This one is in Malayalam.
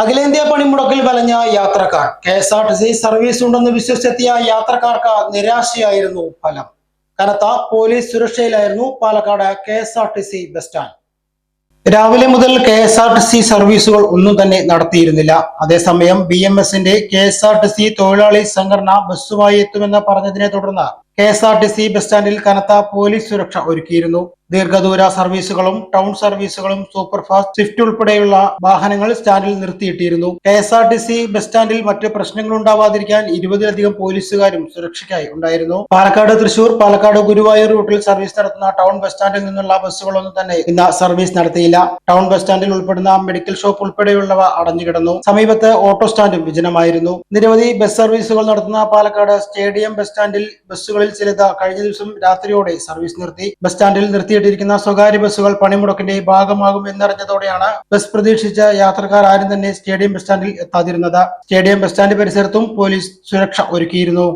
അഖിലേന്ത്യാ പണിമുടക്കിൽ വലഞ്ഞ യാത്രക്കാർ. KSRTC സർവീസ് ഉണ്ടെന്ന് വിശ്വസിച്ചെത്തിയ യാത്രക്കാർക്ക് നിരാശയായിരുന്നു ഫലം. കനത്ത പോലീസ് സുരക്ഷയിലായിരുന്നു പാലക്കാട് KSRTC ബസ് സ്റ്റാൻഡ്. രാവിലെ മുതൽ KSRTC സർവീസുകൾ ഒന്നും തന്നെ നടത്തിയിരുന്നില്ല. അതേസമയം BMSന്റെ KSRTC തൊഴിലാളി സംഘടന ബസ്സുമായി എത്തുമെന്ന് പറഞ്ഞതിനെ തുടർന്ന് KSRTC ബസ് സ്റ്റാൻഡിൽ കനത്ത പോലീസ് സുരക്ഷ ഒരുക്കിയിരുന്നു. ദീർഘദൂര സർവീസുകളും ടൗൺ സർവീസുകളും സൂപ്പർഫാസ്റ്റ് സ്വിഫ്റ്റ് ഉൾപ്പെടെയുള്ള വാഹനങ്ങൾ സ്റ്റാൻഡിൽ നിർത്തിയിട്ടിരുന്നു. KSRTC ബസ് സ്റ്റാൻഡിൽ മറ്റ് പ്രശ്നങ്ങൾ ഉണ്ടാവാതിരിക്കാൻ 20-ലധികം പോലീസുകാരും സുരക്ഷയ്ക്കായി ഉണ്ടായിരുന്നു. പാലക്കാട് തൃശൂർ, പാലക്കാട് ഗുരുവായൂർ റൂട്ടിൽ സർവീസ് നടത്തുന്ന ടൗൺ ബസ് സ്റ്റാൻഡിൽ നിന്നുള്ള ബസ്സുകളൊന്നും തന്നെ ഇന്ന് സർവീസ് നടത്തിയില്ല. ടൗൺ ബസ് സ്റ്റാൻഡിൽ ഉൾപ്പെടുന്ന മെഡിക്കൽ ഷോപ്പ് ഉൾപ്പെടെയുള്ളവ അടഞ്ഞുകിടന്നു. സമീപത്ത് ഓട്ടോ സ്റ്റാൻഡും വിജനമായിരുന്നു. നിരവധി ബസ് സർവീസുകൾ നടത്തുന്ന പാലക്കാട് സ്റ്റേഡിയം ബസ് സ്റ്റാൻഡിൽ ബസ്സുകളിൽ ചിലത് കഴിഞ്ഞ ദിവസം രാത്രിയോടെ സർവീസ് നിർത്തി. ബസ് സ്റ്റാൻഡിൽ നിർത്തിയിട്ടിരിക്കുന്ന സ്വകാര്യ ബസ്സുകൾ പണിമുടക്കിന്റെ ഭാഗമാകും എന്നറിഞ്ഞതോടെയാണ് ബസ് പ്രതീക്ഷിച്ച യാത്രക്കാർ ആരും തന്നെ സ്റ്റേഡിയം ബസ് സ്റ്റാൻഡിൽ എത്താതിരുന്നത്. സ്റ്റേഡിയം ബസ് സ്റ്റാൻഡ് പരിസരത്തും പോലീസ് സുരക്ഷ ഒരുക്കിയിരുന്നു.